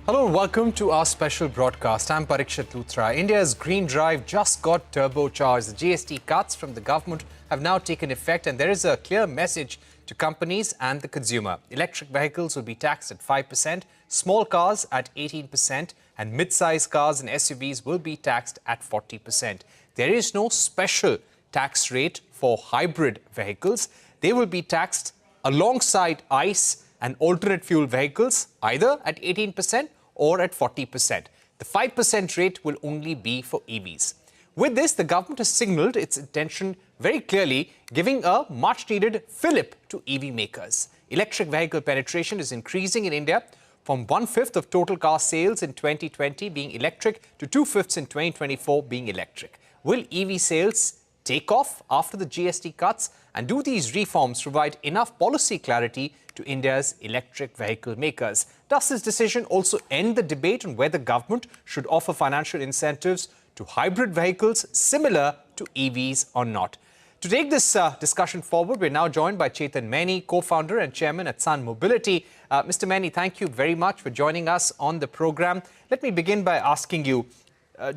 Hello and welcome to our special broadcast. I'm Parikshit Luthra. India's green drive just got turbocharged. The GST cuts from the government have now taken effect, and there is a clear message to companies and the consumer. Electric vehicles will be taxed at 5%, small cars at 18%, and mid-sized cars and SUVs will be taxed at 40%. There is no special tax rate for hybrid vehicles. They will be taxed alongside ICE and alternate fuel vehicles, either at 18% or at 40%. The 5% rate will only be for EVs. With this, the government has signalled its intention very clearly, giving a much-needed fillip to EV makers. Electric vehicle penetration is increasing in India from 1/5 of total car sales in 2020 being electric to 2/5 in 2024 being electric. Will EV sales take off after the GST cuts? And do these reforms provide enough policy clarity to India's electric vehicle makers? Does this decision also end the debate on whether government should offer financial incentives to hybrid vehicles similar to EVs or not? To take this discussion forward, we're now joined by Chetan Maini, co-founder and chairman at Sun Mobility. Mr. Maini, thank you very much for joining us on the program. Let me begin by asking you,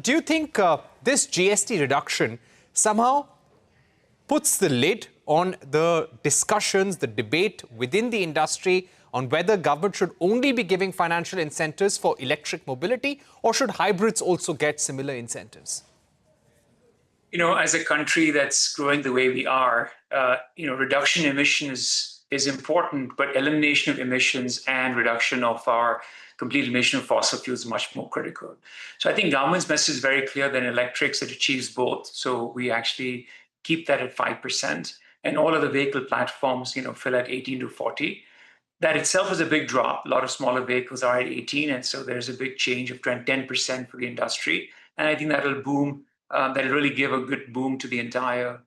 do you think this GST reduction somehow puts the lid on the discussions, the debate within the industry on whether government should only be giving financial incentives for electric mobility, or should hybrids also get similar incentives? You know, as a country that's growing the way we are, reduction in emissions is important, but elimination of emissions and reduction of our complete emission of fossil fuels is much more critical. So I think government's message is very clear that in electrics it achieves both. So we actually keep that at 5%. And all of the vehicle platforms, fill at 18 to 40. That itself is a big drop. A lot of smaller vehicles are at 18, and so there's a big change of 10% for the industry. And I think that'll boom, that'll really give a good boom to the entire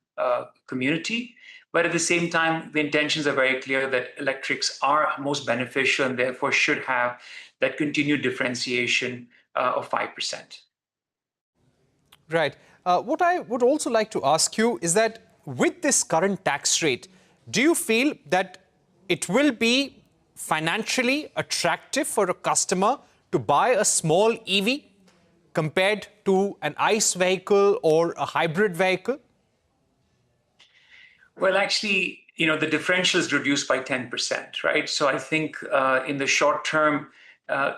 community. But at the same time, the intentions are very clear that electrics are most beneficial and therefore should have that continued differentiation of 5%. Right. What I would also like to ask you is that with this current tax rate, do you feel that it will be financially attractive for a customer to buy a small EV compared to an ICE vehicle or a hybrid vehicle? Well, actually, the differential is reduced by 10%, right? So I think in the short term,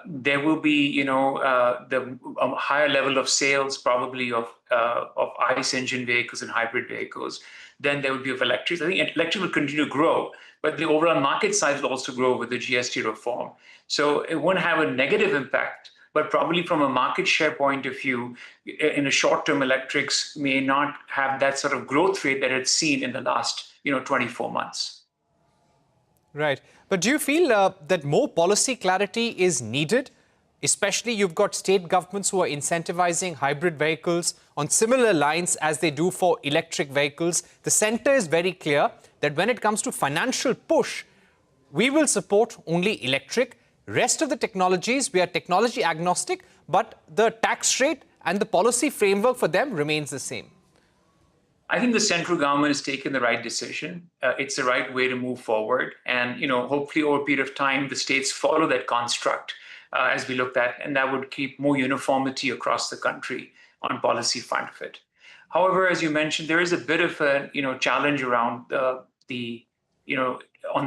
there will be, the higher level of sales probably of ICE engine vehicles and hybrid vehicles than there will be of electric. I think electric will continue to grow, but the overall market size will also grow with the GST reform. So it won't have a negative impact, but probably from a market share point of view, in the short term, electrics may not have that sort of growth rate that it's seen in the last, 24 months. Right. But do you feel that more policy clarity is needed? Especially you've got state governments who are incentivizing hybrid vehicles on similar lines as they do for electric vehicles. The centre is very clear that when it comes to financial push, we will support only electric. Rest of the technologies, we are technology agnostic, but the tax rate and the policy framework for them remains the same. I think the central government has taken the right decision. It's the right way to move forward. And, hopefully over a period of time, the states follow that construct as we looked at, and that would keep more uniformity across the country on policy front of it. However, as you mentioned, there is a bit of a, challenge around on the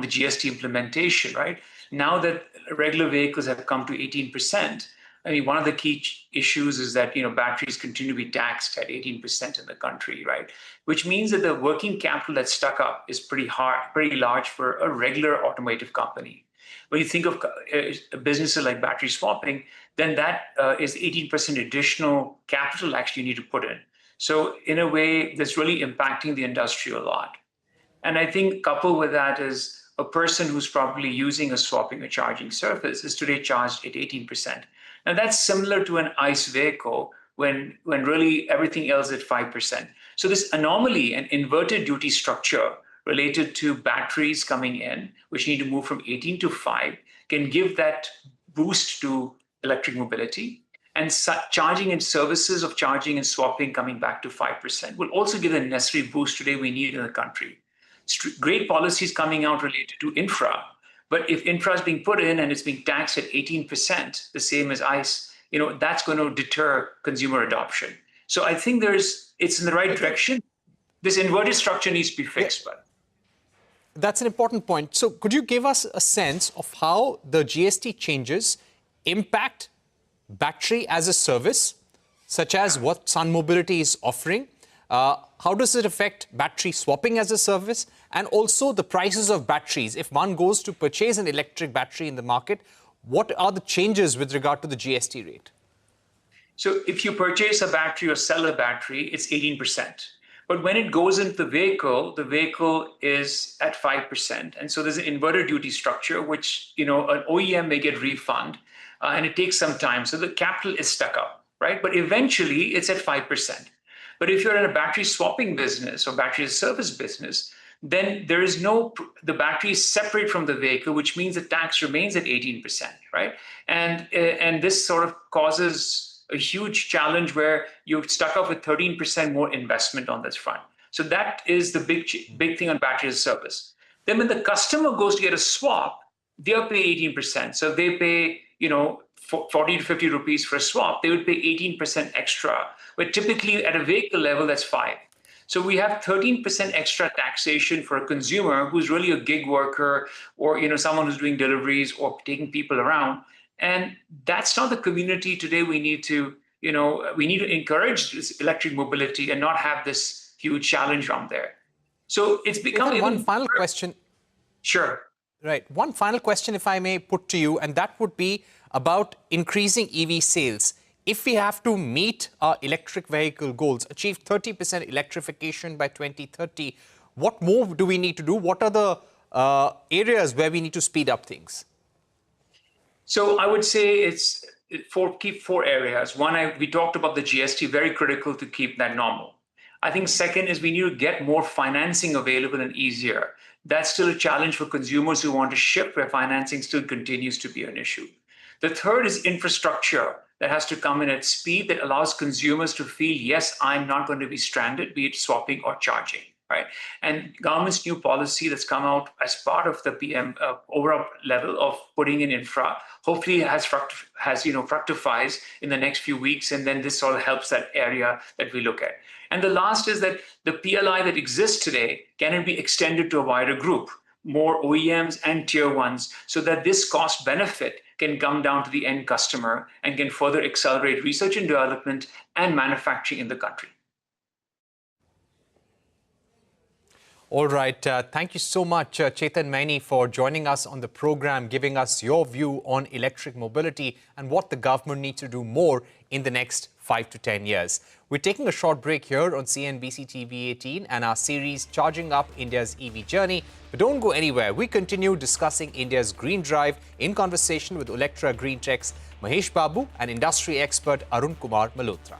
GST implementation, right? Now that regular vehicles have come to 18%, I mean, one of the key issues is that, batteries continue to be taxed at 18% in the country, right? Which means that the working capital that's stuck up is pretty large for a regular automotive company. When you think of businesses like battery swapping, then that is 18% additional capital actually you need to put in. So in a way, that's really impacting the industry a lot. And I think coupled with that is a person who's probably using a swapping or charging service is today charged at 18%. Now that's similar to an ICE vehicle when really everything else is at 5%. So this anomaly and inverted duty structure related to batteries coming in, which need to move from 18 to 5, can give that boost to electric mobility. And charging and services of charging and swapping coming back to 5% will also give the necessary boost today we need in the country. Great policies coming out related to infra, But if infra is being put in and it's being taxed at 18%, the same as ICE, that's going to deter consumer adoption. So I think it's in the right direction. This inverted structure needs to be fixed, but that's an important point. So could you give us a sense of how the GST changes impact battery as a service, such as what Sun Mobility is offering? How does it affect battery swapping as a service? And also the prices of batteries. If one goes to purchase an electric battery in the market, what are the changes with regard to the GST rate? So if you purchase a battery or sell a battery, it's 18%. But when it goes into the vehicle is at 5%. And so there's an inverted duty structure, which, an OEM may get refund, and it takes some time. So the capital is stuck up, right? But eventually it's at 5%. But if you're in a battery swapping business or battery service business, then the battery is separate from the vehicle, which means the tax remains at 18%, right? And this sort of causes a huge challenge where you're stuck up with 13% more investment on this front. So that is the big thing on battery as a service. Then when the customer goes to get a swap, they'll pay 18%. So they pay, 40 to 50 rupees for a swap, they would pay 18% extra, but typically at a vehicle level, that's 5. So we have 13% extra taxation for a consumer who's really a gig worker or someone who's doing deliveries or taking people around. And that's not the community today. We need to encourage this electric mobility and not have this huge challenge around there. So it's become One final question. Sure. Right. One final question, if I may put to you, and that would be about increasing EV sales. If we have to meet our electric vehicle goals, achieve 30% electrification by 2030, what more do we need to do? What are the areas where we need to speed up things? So I would say it's keep 4 areas. One, we talked about the GST, very critical to keep that normal. I think second is we need to get more financing available and easier. That's still a challenge for consumers who want to ship, where financing still continues to be an issue. The third is infrastructure that has to come in at speed that allows consumers to feel, yes, I'm not going to be stranded, be it swapping or charging, right? And government's new policy that's come out as part of the PM overall level of putting in infra, hopefully fructifies in the next few weeks, and then this sort of helps that area that we look at. And the last is that the PLI that exists today, can it be extended to a wider group, more OEMs and tier ones, so that this cost benefit can come down to the end customer and can further accelerate research and development and manufacturing in the country. All right. Thank you so much, Chetan Maini, for joining us on the program, giving us your view on electric mobility and what the government needs to do more in the next 5 to 10 years. We're taking a short break here on CNBC TV 18 and our series Charging Up India's EV Journey. But don't go anywhere. We continue discussing India's green drive in conversation with Olectra Greentech's Mahesh Babu and industry expert Arun Kumar Malhotra.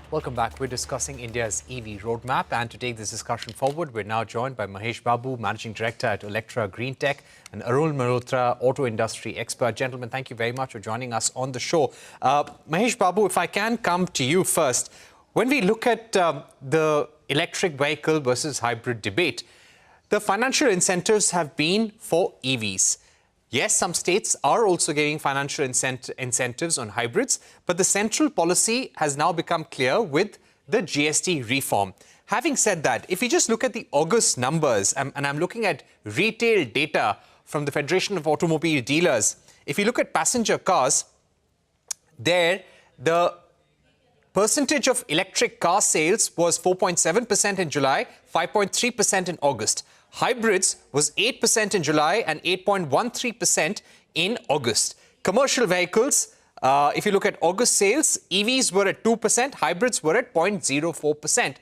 Welcome back. We're discussing India's EV roadmap, and to take this discussion forward, we're now joined by Mahesh Babu, Managing Director at Olectra Greentech, and Arun, Malhotra, auto industry expert. Gentlemen, thank you very much for joining us on the show. Mahesh Babu, if I can come to you first. When we look at the electric vehicle versus hybrid debate, the financial incentives have been for EVs. Yes, some states are also giving financial incentives on hybrids, but the central policy has now become clear with the GST reform. Having said that, if you just look at the August numbers, and I'm looking at retail data from the Federation of Automobile Dealers, if you look at passenger cars, there the percentage of electric car sales was 4.7% in July, 5.3% in August. Hybrids was 8% in July and 8.13% in August. Commercial vehicles, if you look at August sales, EVs were at 2%, hybrids were at 0.04%.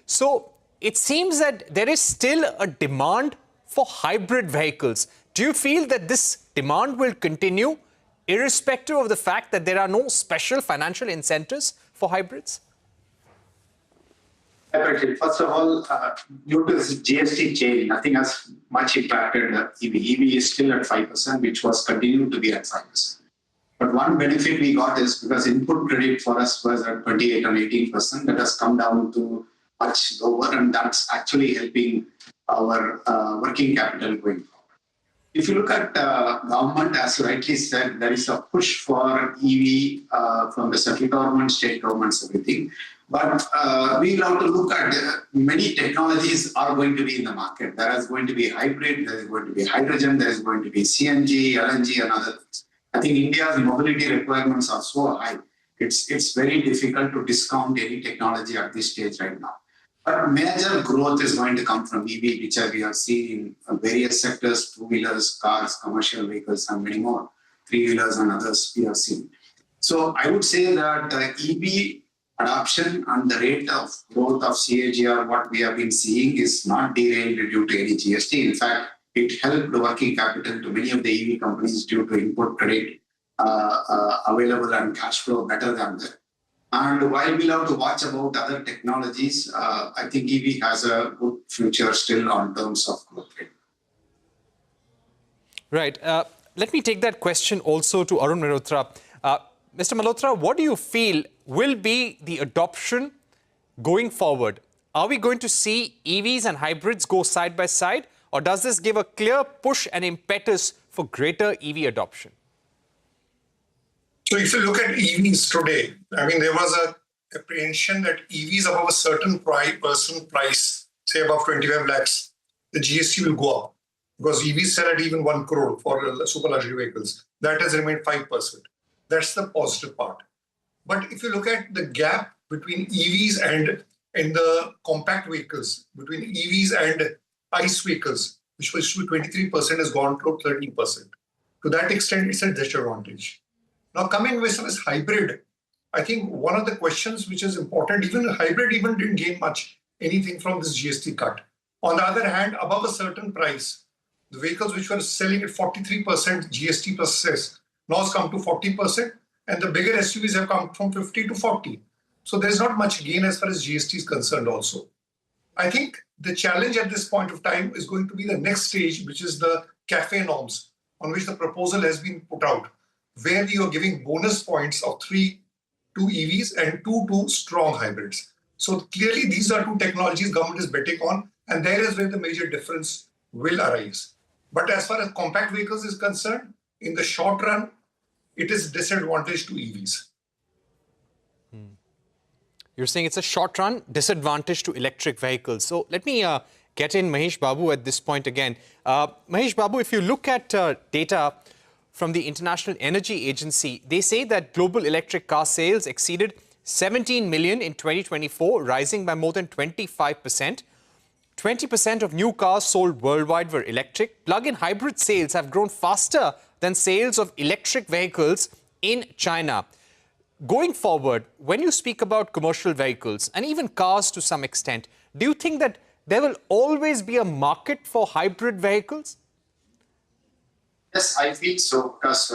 So it seems that there is still a demand for hybrid vehicles. Do you feel that this demand will continue irrespective of the fact that there are no special financial incentives for hybrids? First of all, due to this GST change, nothing has much impacted EV. EV is still at 5%, which was continued to be at 5%. But one benefit we got is because input credit for us was at 28 and 18%, that has come down to much lower, and that's actually helping our working capital going forward. If you look at government, as rightly said, there is a push for EV from the central government, state governments, everything. But we'll have to look at many technologies are going to be in the market. There is going to be hybrid, there is going to be hydrogen, there is going to be CNG, LNG, and other things. I think India's mobility requirements are so high, it's very difficult to discount any technology at this stage right now. But major growth is going to come from EV, which we have seen in various sectors, two-wheelers, cars, commercial vehicles, and many more, three-wheelers and others we have seen. So I would say that EV adoption and the rate of growth of CAGR, what we have been seeing, is not derailed due to any GST. In fact, it helped the working capital to many of the EV companies due to input credit available and cash flow better than that. And while we'll have to watch about other technologies, I think EV has a good future still on terms of growth rate. Right. Let me take that question also to Arun Malhotra. Mr. Malhotra, what do you feel will be the adoption going forward? Are we going to see EVs and hybrids go side by side, or does this give a clear push and impetus for greater EV adoption? So if you look at EVs today, I mean, there was a apprehension that EVs above a certain price, say above 25 lakhs, the GST will go up because EVs sell at even 1 crore for super luxury vehicles. That has remained 5%. That's the positive part. But if you look at the gap between EVs and in the compact vehicles, between EVs and ICE vehicles, which was to 23%, has gone to 13%. To that extent, it's a disadvantage. Now, coming with this hybrid, I think one of the questions which is important, even hybrid even didn't gain much anything from this GST cut. On the other hand, above a certain price, the vehicles which were selling at 43% GST plus cess now has come to 40%, and the bigger SUVs have come from 50 to 40. So there's not much gain as far as GST is concerned also. I think the challenge at this point of time is going to be the next stage, which is the CAFE norms, on which the proposal has been put out, where you are giving bonus points of 3 to EVs and 2 to strong hybrids. So clearly these are two technologies government is betting on, and there is where the major difference will arise. But as far as compact vehicles is concerned, in the short run, it is disadvantage to EVs. You're saying it's a short-run disadvantage to electric vehicles. So let me get in Mahesh Babu at this point again. Mahesh Babu, if you look at data from the International Energy Agency, they say that global electric car sales exceeded 17 million in 2024, rising by more than 25%. 20% of new cars sold worldwide were electric. Plug-in hybrid sales have grown faster than sales of electric vehicles in China. Going forward, when you speak about commercial vehicles and even cars to some extent, do you think that there will always be a market for hybrid vehicles? Yes, I feel so, because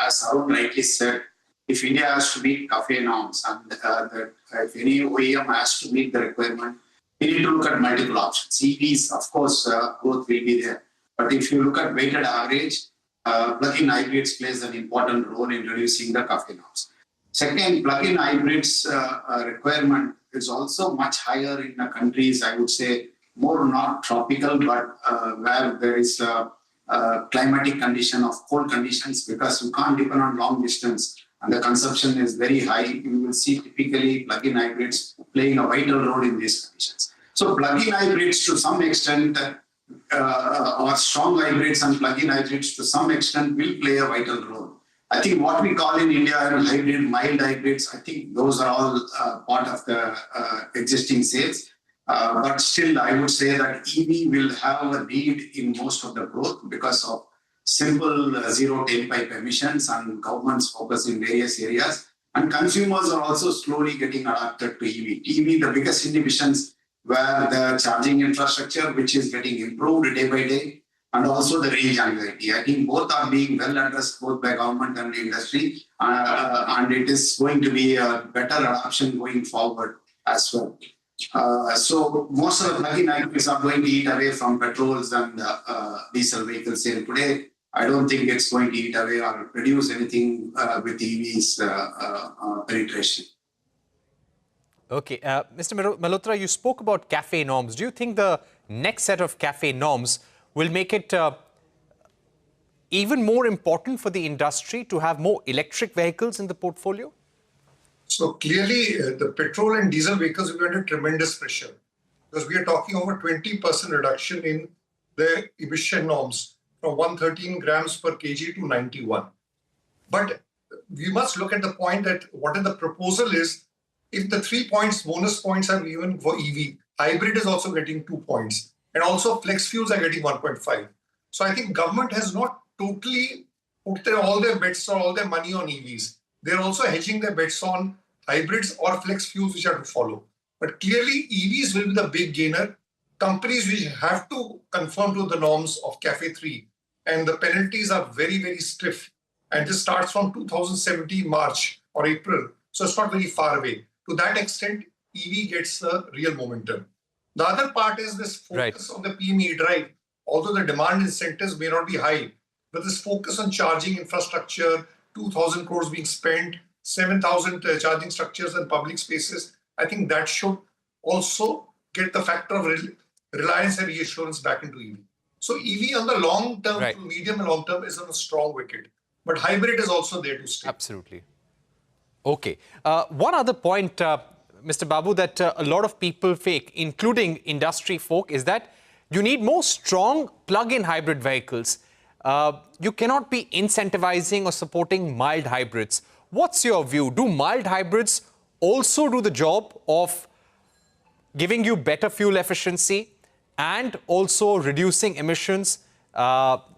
as Arun rightly said, if India has to meet CAFE norms and that if any OEM has to meet the requirement, we need to look at multiple options. EVs, of course, growth will be there. But if you look at weighted average, plug-in hybrids plays an important role in reducing the CAFE norms. Second, plug-in hybrids requirement is also much higher in the countries, I would say, more not tropical, but where there is a climatic condition of cold conditions, because you can't depend on long distance and the consumption is very high. You will see typically plug-in hybrids playing a vital role in these conditions. So plug-in hybrids to some extent, or strong hybrids and plug-in hybrids to some extent will play a vital role. I think what we call in India hybrid, mild hybrids, I think those are all part of the existing sales. But still, I would say that EV will have a lead in most of the growth because of simple zero tailpipe emissions and government's focus in various areas. And consumers are also slowly getting adapted to EV. EV, the biggest inhibitions were the charging infrastructure, which is getting improved day by day, and also the range anxiety. I think both are being well addressed both by government and the industry, and it is going to be a better adoption going forward as well. So most of the plug-in hybrids are going to eat away from petrols and diesel vehicle sale today. I don't think it's going to eat away or reduce anything with EVs penetration. Okay, Mr. Malhotra, you spoke about CAFE norms. Do you think the next set of CAFE norms will make it even more important for the industry to have more electric vehicles in the portfolio? So clearly, the petrol and diesel vehicles will be under tremendous pressure because we are talking over 20% reduction in the emission norms from 113 grams per kg to 91. But we must look at the point that what the proposal is. If the 3 points, bonus points are given for EV, hybrid is also getting 2 points. And also flex fuels are getting 1.5. So I think government has not totally put all their bets or all their money on EVs. They're also hedging their bets on hybrids or flex fuels, which are to follow. But clearly, EVs will be the big gainer. Companies which have to conform to the norms of CAFE 3, and the penalties are very, very stiff. And this starts from 2017 March or April. So it's not very far away. To that extent, EV gets a real momentum. The other part is this focus on the PME drive. Although the demand incentives may not be high, but this focus on charging infrastructure, 2,000 crores being spent, 7,000 charging structures and public spaces, I think that should also get the factor of reliance and reassurance back into EV. So EV on the long term, medium and long term is on a strong wicket. But hybrid is also there to stay. Absolutely. Okay. One other point, Mr. Babu, that a lot of people fake, including industry folk, is that you need more strong plug-in hybrid vehicles. You cannot be incentivizing or supporting mild hybrids. What's your view? Do mild hybrids also do the job of giving you better fuel efficiency and also reducing emissions,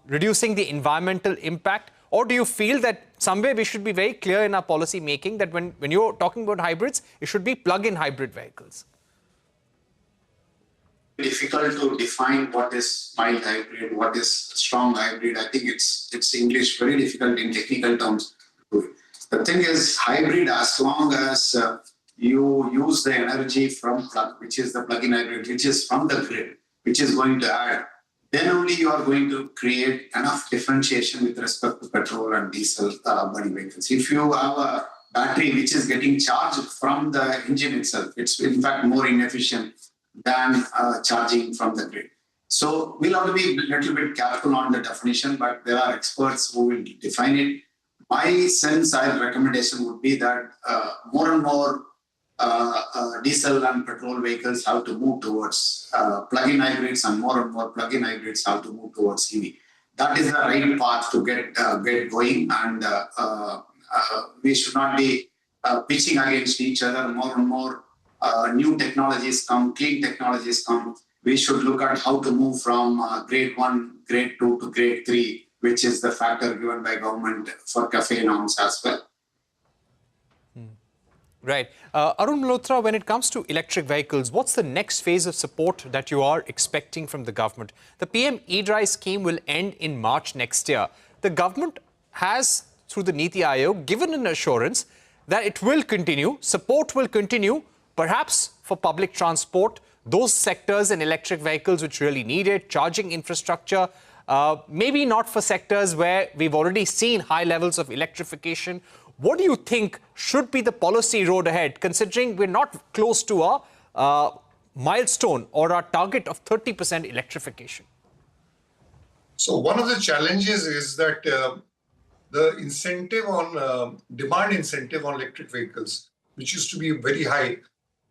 reducing the environmental impact? Or do you feel that somewhere we should be very clear in our policy making that when you're talking about hybrids, it should be plug-in hybrid vehicles? Difficult to define what is mild hybrid, what is strong hybrid. I think it's English, very difficult in technical terms. The thing is, hybrid, as long as you use the energy from plug, which is the plug-in hybrid, which is from the grid, which is going to add, then only you are going to create enough differentiation with respect to petrol and diesel burning vehicles. If you have a battery which is getting charged from the engine itself, it's in fact more inefficient than charging from the grid. So we'll have to be a little bit careful on the definition, but there are experts who will define it. My sense and recommendation would be that more and more diesel and petrol vehicles have to move towards plug-in hybrids, and more plug-in hybrids have to move towards EV. That is the right path to get going, and we should not be pitching against each other. More and more new technologies come, clean technologies come. We should look at how to move from grade 1, grade 2 to grade 3, which is the factor given by government for CAFE norms as well. Right. Arun Malhotra, when it comes to electric vehicles, what's the next phase of support that you are expecting from the government? The PM e-Drive scheme will end in March next year. The government has through the Niti Aayog given an assurance that it will continue, support will continue, perhaps for public transport, those sectors and electric vehicles which really need it, charging infrastructure, maybe not for sectors where we've already seen high levels of electrification. What do you think should be the policy road ahead, considering we're not close to our milestone or our target of 30% electrification? So one of the challenges is that the incentive on demand incentive on electric vehicles, which used to be very high,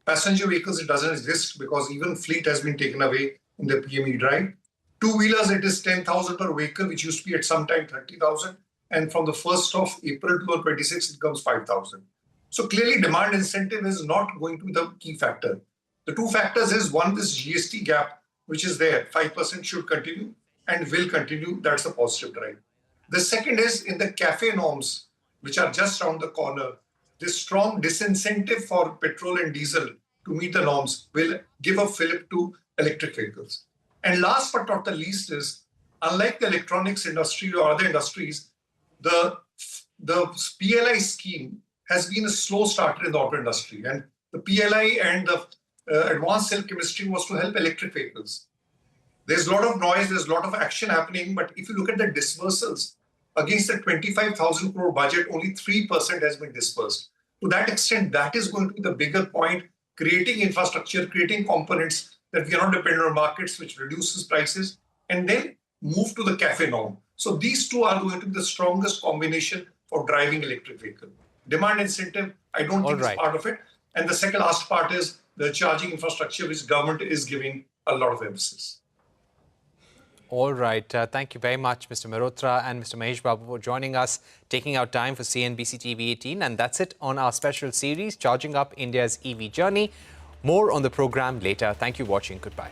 passenger vehicles, it doesn't exist because even fleet has been taken away in the PME drive. Two-wheelers, it is 10,000 per vehicle, which used to be at some time 30,000. And from the 1st of April 2026, it becomes 5,000. So clearly demand incentive is not going to be the key factor. The two factors is one, this GST gap, which is there, 5% should continue and will continue. That's a positive drive. The second is in the CAFE norms, which are just around the corner. This strong disincentive for petrol and diesel to meet the norms will give a fillip to electric vehicles. And last but not the least is, unlike the electronics industry or other industries, the PLI scheme has been a slow starter in the auto industry. And the PLI and the advanced cell chemistry was to help electric vehicles. There's a lot of noise, there's a lot of action happening, but if you look at the disbursals, against the 25,000 crore budget, only 3% has been disbursed. To that extent, that is going to be the bigger point, creating infrastructure, creating components that we are not dependent on markets, which reduces prices, and then move to the CAFE norm. So these two are going to be the strongest combination for driving electric vehicle. Demand incentive, I don't think is part of it. And the second last part is the charging infrastructure, which government is giving a lot of emphasis. All right. Thank you very much, Mr. Malhotra and Mr. Mahesh Babu, for joining us, taking out time for CNBC TV 18. And that's it on our special series, Charging Up India's EV Journey. More on the program later. Thank you for watching. Goodbye.